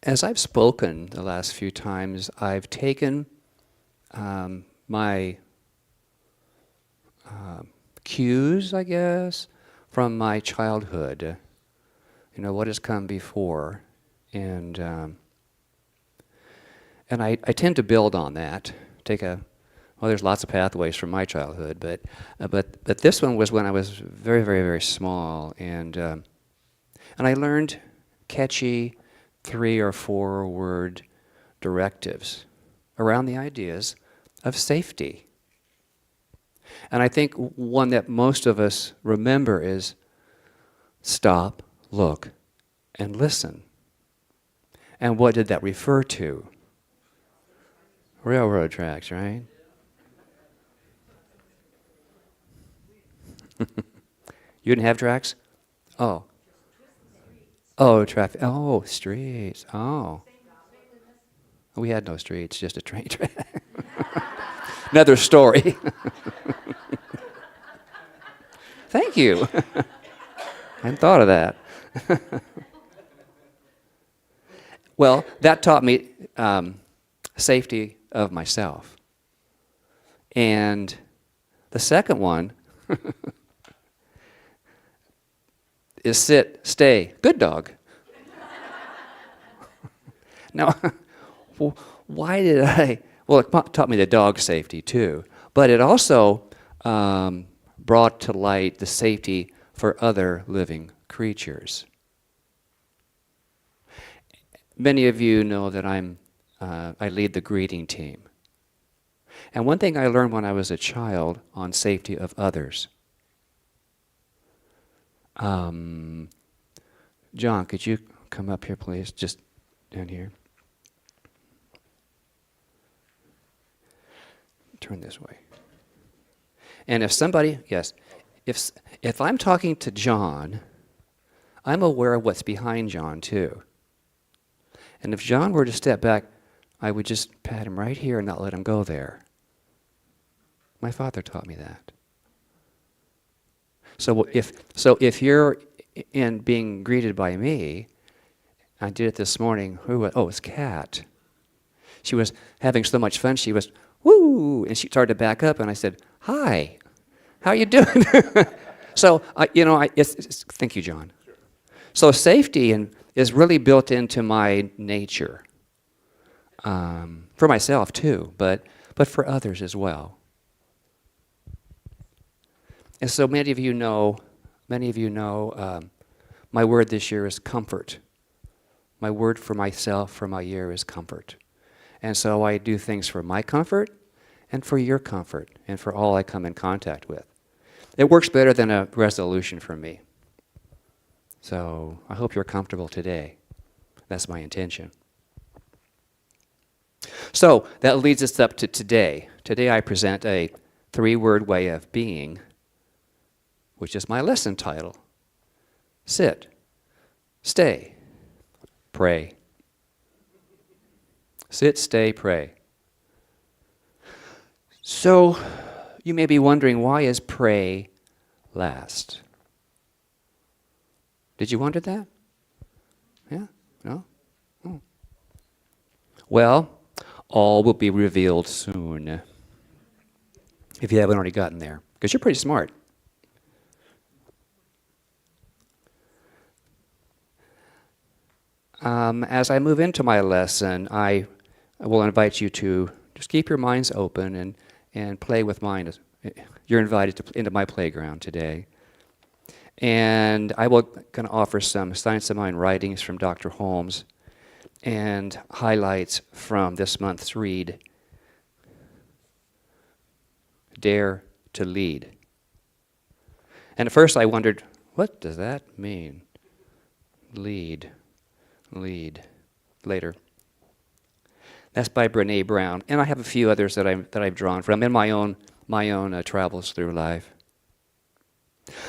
as I've spoken the last few times, I've taken my cues, I guess, from my childhood. You know, what has come before. And I tend to build on that. Well, there's lots of pathways from my childhood, but this one was when I was very, very, very small, and I learned catchy 3 or 4 word directives around the ideas of safety. And I think one that most of us remember is stop, look, and listen. And what did that refer to? Railroad tracks, right? You didn't have tracks? Oh. Oh, traffic. Oh, streets. Oh. We had no streets, just a train track. Another story. Thank you. I hadn't thought of that. Well, that taught me safety of myself. And the second one is sit, stay, good dog. Now, why did I? Well, it taught me the dog safety too, but it also brought to light the safety for other living creatures. Many of you know that I lead the greeting team. And one thing I learned when I was a child on safety of others. John, could you come up here, please? Just down here. Turn this way. And if somebody, yes, if I'm talking to John, I'm aware of what's behind John too. And if John were to step back, I would just pat him right here and not let him go there. My father taught me that. So if you're in being greeted by me, I did it this morning. Oh, it's Kat. She was having so much fun. She was woo, and she started to back up, and I said, "Hi, how you doing?" So thank you, John. Sure. So safety is really built into my nature, for myself too, but for others as well. And so many of you know, my word this year is comfort. My word for myself for my year is comfort. And so I do things for my comfort and for your comfort and for all I come in contact with. It works better than a resolution for me. So I hope you're comfortable today. That's my intention. So that leads us up to today. Today I present a 3-word way of being, which is my lesson title. Sit, stay, pray. Sit, stay, pray. So you may be wondering, why is pray last? Did you wonder that? Yeah? No? Oh. Well, all will be revealed soon. If you haven't already gotten there, because you're pretty smart. As I move into my lesson, I will invite you to just keep your minds open and play with mine. You're invited into my playground today. And I will kind of offer some Science of Mind writings from Dr. Holmes and highlights from this month's read, Dare to Lead. And at first I wondered, what does that mean? Lead. Later. That's by Brene Brown, and I have a few others that I've drawn from in my own travels through life.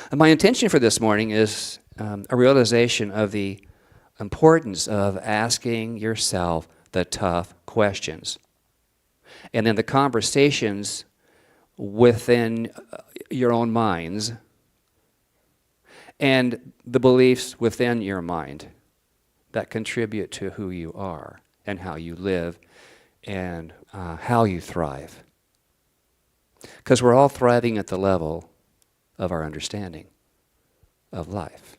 And my intention for this morning is a realization of the importance of asking yourself the tough questions, and then the conversations within your own minds and the beliefs within your mind. that contribute to who you are and how you live and how you thrive. Because we're all thriving at the level of our understanding of life.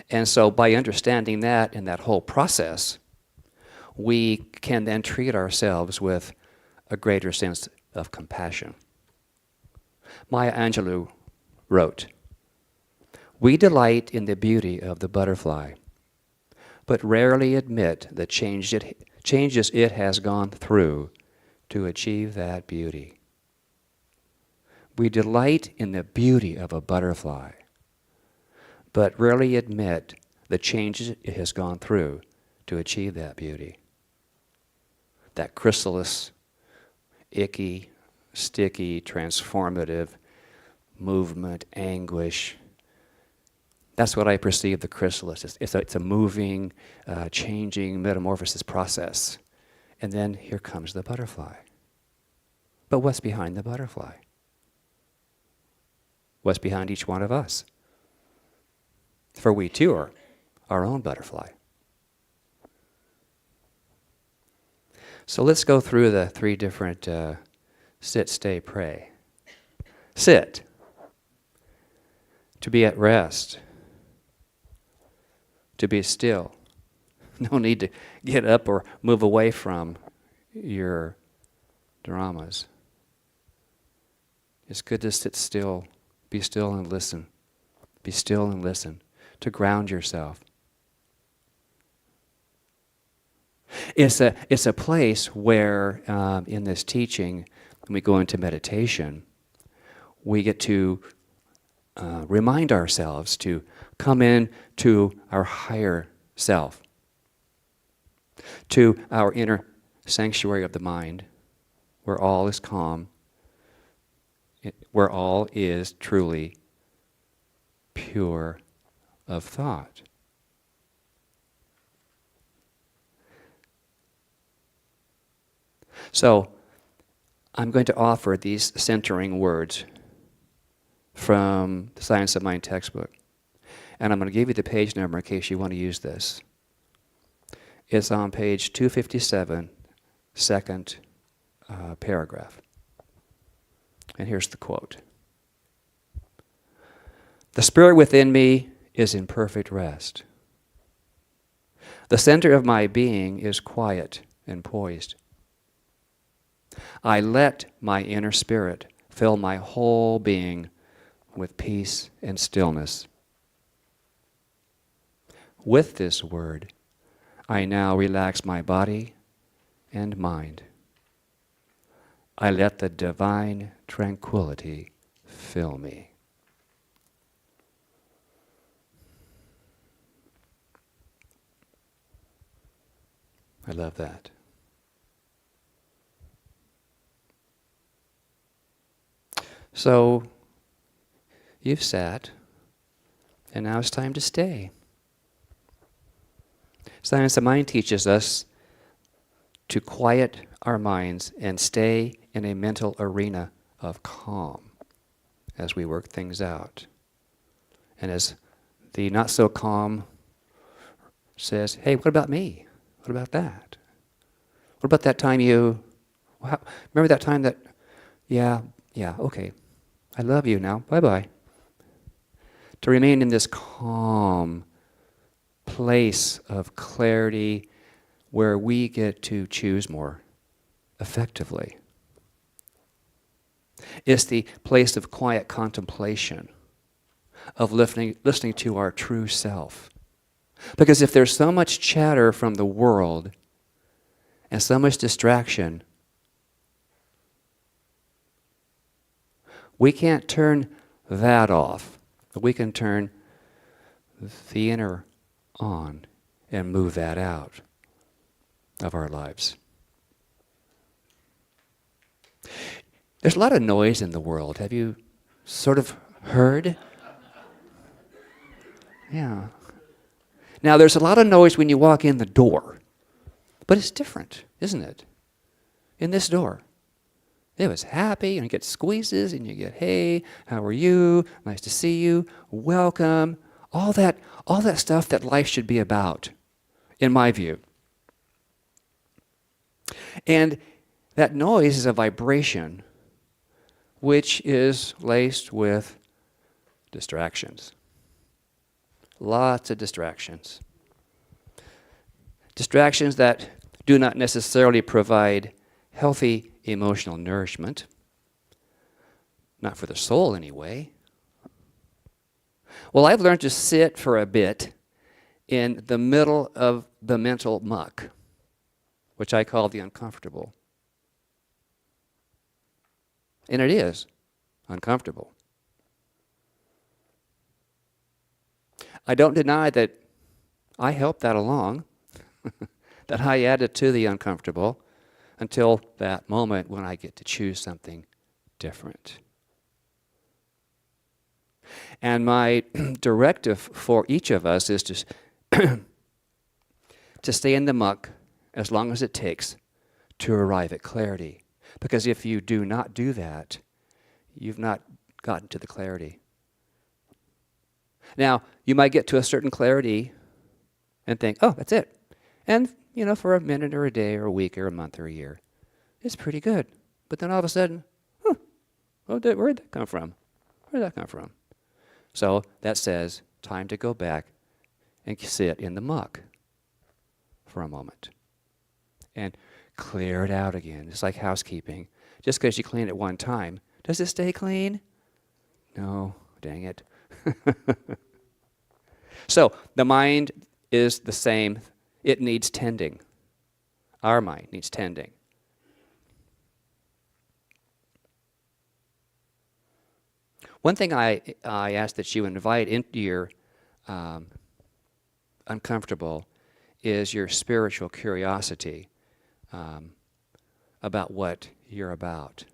And so by understanding that and that whole process, we can then treat ourselves with a greater sense of compassion. Maya Angelou wrote, "We delight in the beauty of the butterfly, but rarely admit the changes it has gone through to achieve that beauty." We delight in the beauty of a butterfly, but rarely admit the changes it has gone through to achieve that beauty. That chrysalis, icky, sticky, transformative movement, anguish. That's what I perceive the chrysalis. It's a moving, changing metamorphosis process. And then here comes the butterfly. But what's behind the butterfly? What's behind each one of us? For we too are our own butterfly. So let's go through the three different sit, stay, pray. Sit. To be at rest. To be still. No need to get up or move away from your dramas. It's good to sit still, be still and listen. Be still and listen. To ground yourself. It's a place where, in this teaching, when we go into meditation, we get to remind ourselves to come in to our higher self, to our inner sanctuary of the mind, where all is calm, where all is truly pure of thought. So, I'm going to offer these centering words from the Science of Mind textbook. And I'm going to give you the page number in case you want to use this. It's on page 257, second paragraph. And here's the quote. "The spirit within me is in perfect rest. The center of my being is quiet and poised. I let my inner spirit fill my whole being with peace and stillness. With this word, I now relax my body and mind. I let the divine tranquility fill me." I love that. So, you've sat, and now it's time to stay. Science of Mind teaches us to quiet our minds and stay in a mental arena of calm as we work things out. And as the not-so-calm says, "Hey, what about me? What about that? What about that time remember that time that, yeah, okay. I love you now. Bye-bye." To remain in this calm place of clarity where we get to choose more effectively. It's the place of quiet contemplation, of listening to our true self. Because if there's so much chatter from the world and so much distraction, we can't turn that off, but we can turn the inner on and move that out of our lives. There's a lot of noise in the world. Have you sort of heard? Yeah. Now, there's a lot of noise when you walk in the door, but it's different, isn't it? In this door. It was happy, and you get squeezes, and you get, hey, how are you? Nice to see you. Welcome. All that stuff that life should be about, in my view. And that noise is a vibration which is laced with distractions. Lots of distractions. Distractions that do not necessarily provide healthy emotional nourishment. Not for the soul, anyway. Well, I've learned to sit for a bit in the middle of the mental muck, which I call the uncomfortable. And it is uncomfortable. I don't deny that I helped that along, that I added to the uncomfortable until that moment when I get to choose something different. And my directive for each of us is to stay in the muck as long as it takes to arrive at clarity. Because if you do not do that, you've not gotten to the clarity. Now, you might get to a certain clarity and think, oh, that's it. And, for a minute or a day or a week or a month or a year, it's pretty good. But then all of a sudden, where'd that come from? Where'd that come from? So that says, time to go back and sit in the muck for a moment. And clear it out again. It's like housekeeping. Just because you clean it one time, does it stay clean? No, dang it. So the mind is the same. It needs tending. Our mind needs tending. One thing I ask that you invite into your uncomfortable is your spiritual curiosity about what you're about.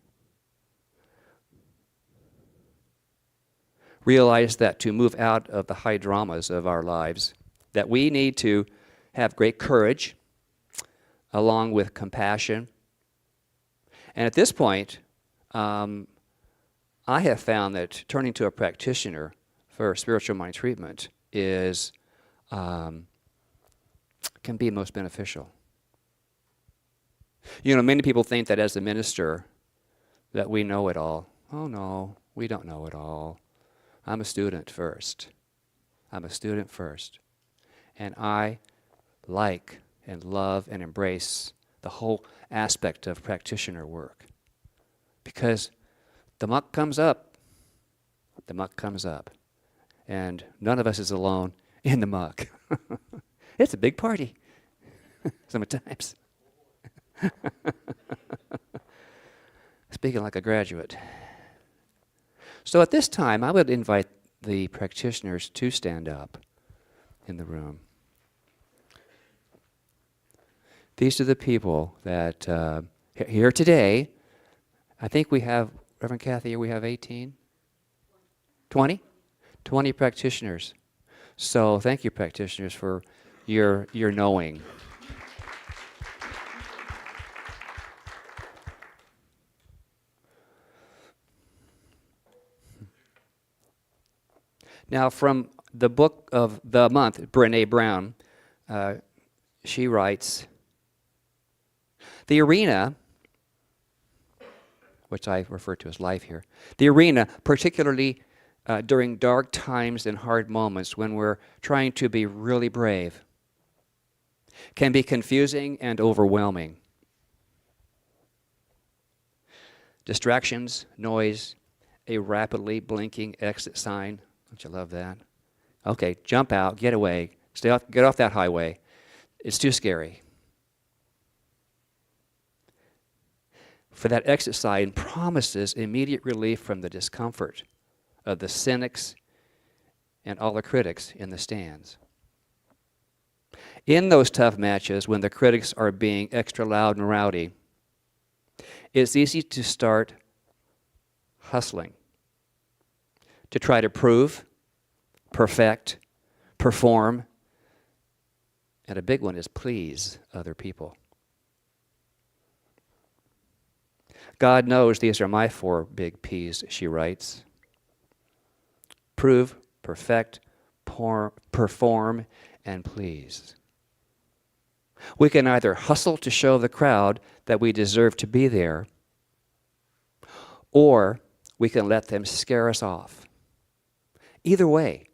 Realize that to move out of the high dramas of our lives, that we need to have great courage along with compassion. And at this point, I have found that turning to a practitioner for spiritual mind treatment is can be most beneficial. Many people think that as a minister that we know it all. Oh no, we don't know it all. I'm a student first. I'm a student first. And I like and love and embrace the whole aspect of practitioner work. Because the muck comes up. The muck comes up. And none of us is alone in the muck. It's a big party. Sometimes. Speaking like a graduate. So at this time, I would invite the practitioners to stand up in the room. These are the people that here today. I think we have, Reverend Kathy, we have 18? 20? 20 practitioners. So thank you, practitioners, for your knowing. Now, from the book of the month, Brené Brown, she writes, the arena, which I refer to as life here, the arena, particularly during dark times and hard moments when we're trying to be really brave, can be confusing and overwhelming. Distractions, noise, a rapidly blinking exit sign. Don't you love that? Okay, jump out, get away, get off that highway. It's too scary. For that exit sign promises immediate relief from the discomfort of the cynics and all the critics in the stands. In those tough matches, when the critics are being extra loud and rowdy, it's easy to start hustling, to try to prove, perfect, perform, and a big one is please other people. God knows these are my 4 big P's, she writes. Prove, perfect, perform, and please. We can either hustle to show the crowd that we deserve to be there, or we can let them scare us off. Either way,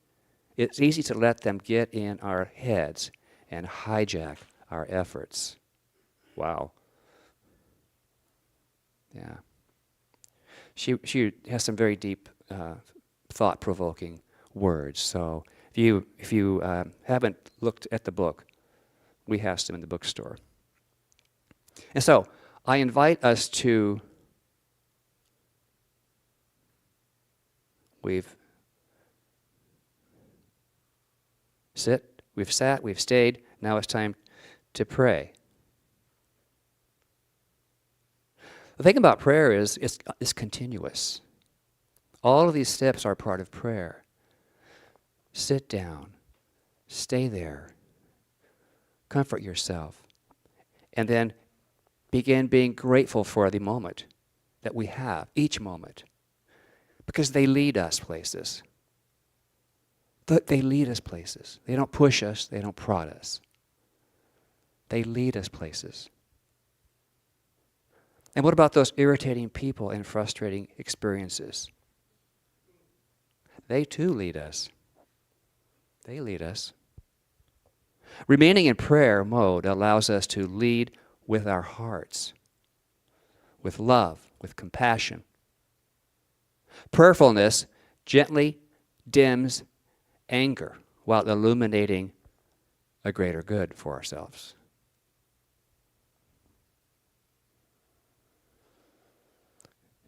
it's easy to let them get in our heads and hijack our efforts. Wow. Yeah. She has some very deep, thought-provoking words. So if you haven't looked at the book, we have some in the bookstore. And so I invite us to, we've sat, we've stayed, now it's time to pray. The thing about prayer is it's continuous. All of these steps are part of prayer. Sit down, stay there, comfort yourself, and then begin being grateful for the moment that we have, each moment, because they lead us places. They lead us places. They don't push us, they don't prod us. They lead us places. And what about those irritating people and frustrating experiences? They too lead us. They lead us. Remaining in prayer mode allows us to lead with our hearts, with love, with compassion. Prayerfulness gently dims anger while illuminating a greater good for ourselves.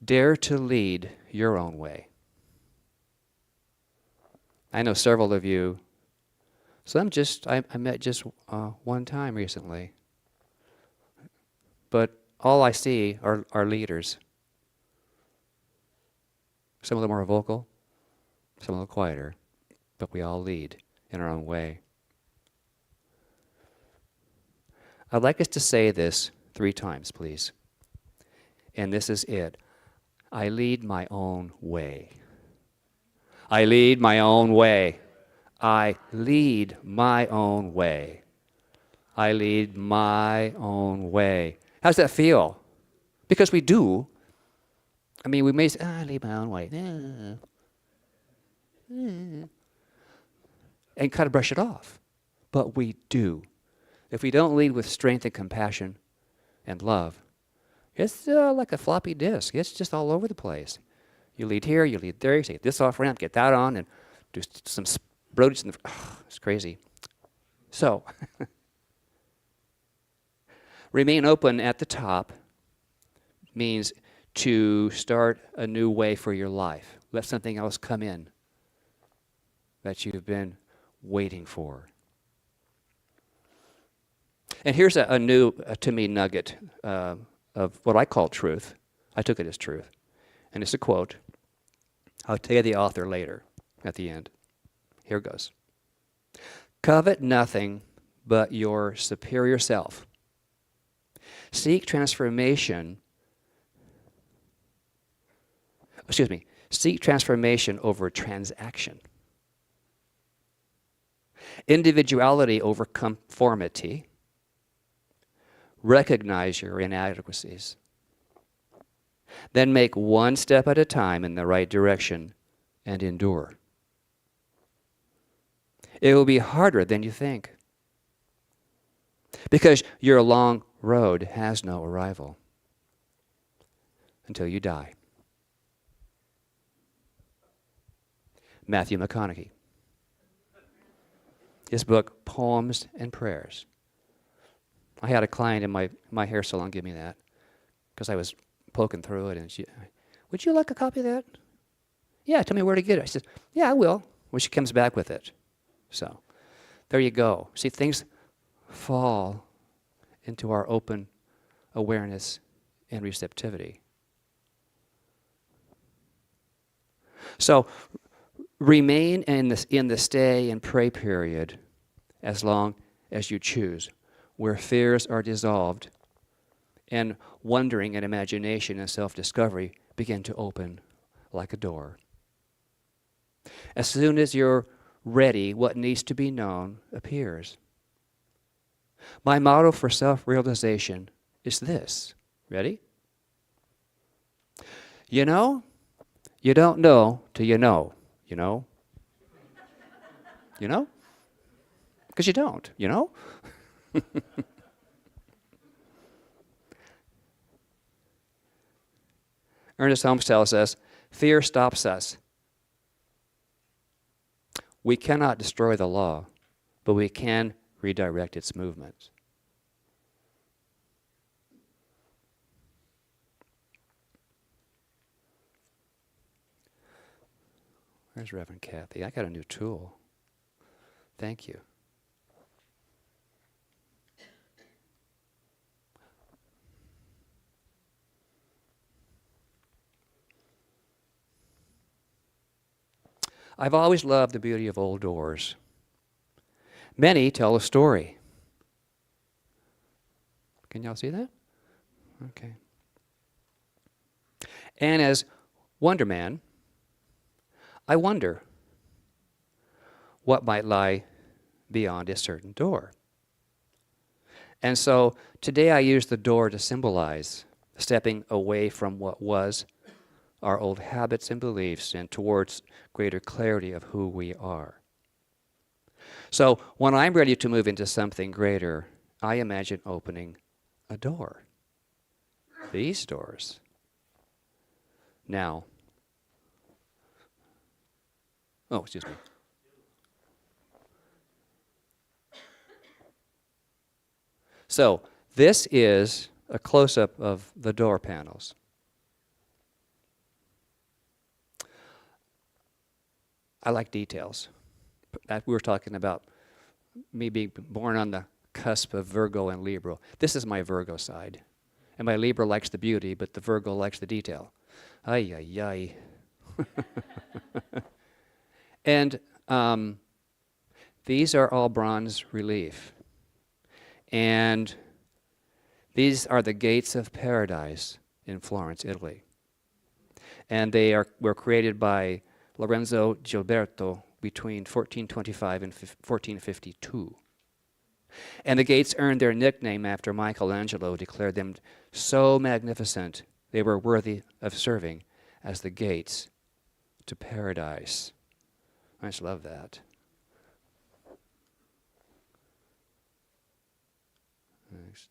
Dare to lead your own way. I know several of you, some I met just one time recently, but all I see are leaders. Some of them are vocal, some of them quieter, but we all lead in our own way. I'd like us to say this 3 times, please. And this is it. I lead my own way. I lead my own way. I lead my own way. I lead my own way. How's that feel? Because we do. I mean, we may say, I lead my own way. And kind of brush it off. But we do. If we don't lead with strength and compassion and love, it's like a floppy disk. It's just all over the place. You lead here, you lead there, you take this off ramp, get that on, and do some broads. It's crazy. So, remain open at the top means to start a new way for your life. Let something else come in that you've been waiting for. And here's a new, to me, nugget of what I call truth. I took it as truth. And it's a quote. I'll tell you the author later at the end. Here goes. Covet nothing but your superior self. Seek transformation. Seek transformation over transaction. Individuality over conformity. Recognize your inadequacies. Then make one step at a time in the right direction and endure. It will be harder than you think, because your long road has no arrival until you die. Matthew McConaughey. His book, Poems and Prayers. I had a client in my hair salon give me that because I was poking through it, and she, would you like a copy of that? Yeah, tell me where to get it. I said, yeah, I will, when she comes back with it. So, there you go. See, things fall into our open awareness and receptivity. So, remain in the stay and pray period as long as you choose, where fears are dissolved and wondering and imagination and self-discovery begin to open like a door. As soon as you're ready, what needs to be known appears. My motto for self-realization is this. Ready? You know, you don't know till you know, you know? You know? Because you don't, you know? Ernest Holmes tells us, fear stops us. We cannot destroy the law, but we can redirect its movements. Where's Reverend Kathy? I got a new tool. Thank you. I've always loved the beauty of old doors. Many tell a story. Can y'all see that? Okay. And as Wonder Man, I wonder what might lie beyond a certain door. And so today I use the door to symbolize stepping away from what was, our old habits and beliefs, and towards greater clarity of who we are. So when I'm ready to move into something greater, I imagine opening a door. These doors. Now, oh, excuse me. So this is a close-up of the door panels. I like details. We were talking about me being born on the cusp of Virgo and Libra. This is my Virgo side. And my Libra likes the beauty, but the Virgo likes the detail. Ay, ay, ay. And these are all bronze relief. And these are the gates of paradise in Florence, Italy. And were created by Lorenzo Gilberto between 1425 and 1452. And the gates earned their nickname after Michelangelo declared them so magnificent they were worthy of serving as the gates to paradise. I just love that. Next.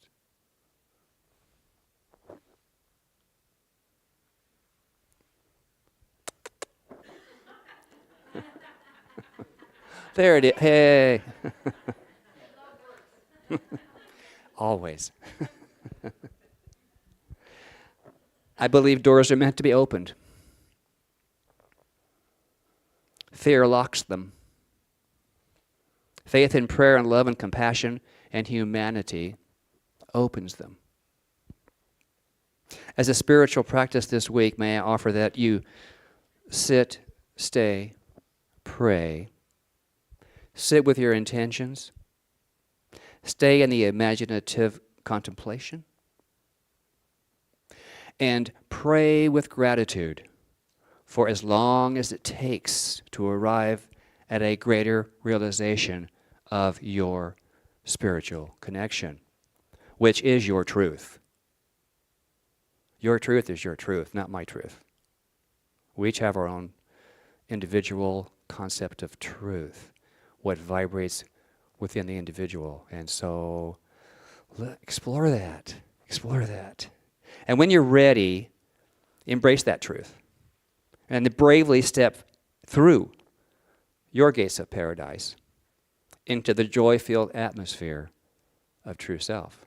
There it is. Hey. Always. I believe doors are meant to be opened. Fear locks them. Faith in prayer and love and compassion and humanity opens them. As a spiritual practice this week, may I offer that you sit, stay, pray, sit with your intentions, stay in the imaginative contemplation, and pray with gratitude for as long as it takes to arrive at a greater realization of your spiritual connection, which is your truth. Your truth is your truth, not my truth. We each have our own individual concept of truth, what vibrates within the individual. And so explore that. Explore that. And when you're ready, embrace that truth. And bravely step through your gates of paradise into the joy-filled atmosphere of true self.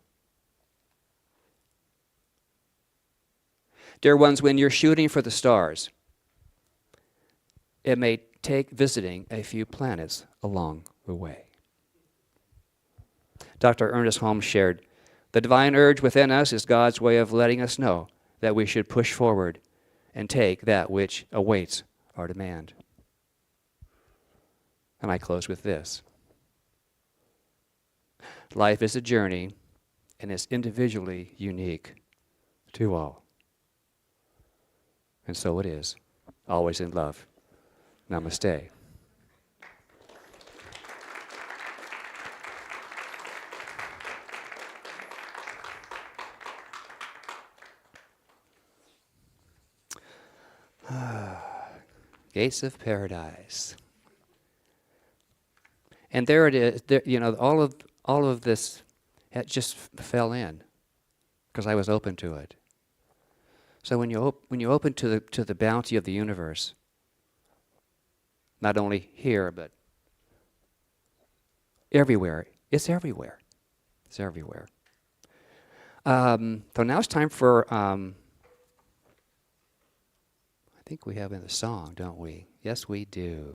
Dear ones, when you're shooting for the stars, it may take visiting a few planets along the way. Dr. Ernest Holmes shared, the divine urge within us is God's way of letting us know that we should push forward and take that which awaits our demand. And I close with this. Life is a journey, and it's individually unique to all. And so it is. Always in love. Namaste. Gates of Paradise. And there it is. There, all of this, it just fell in because I was open to it. So when you open to the bounty of the universe, not only here but everywhere, it's everywhere. It's everywhere. So now it's time for. I think we have in the song, don't we? Yes, we do.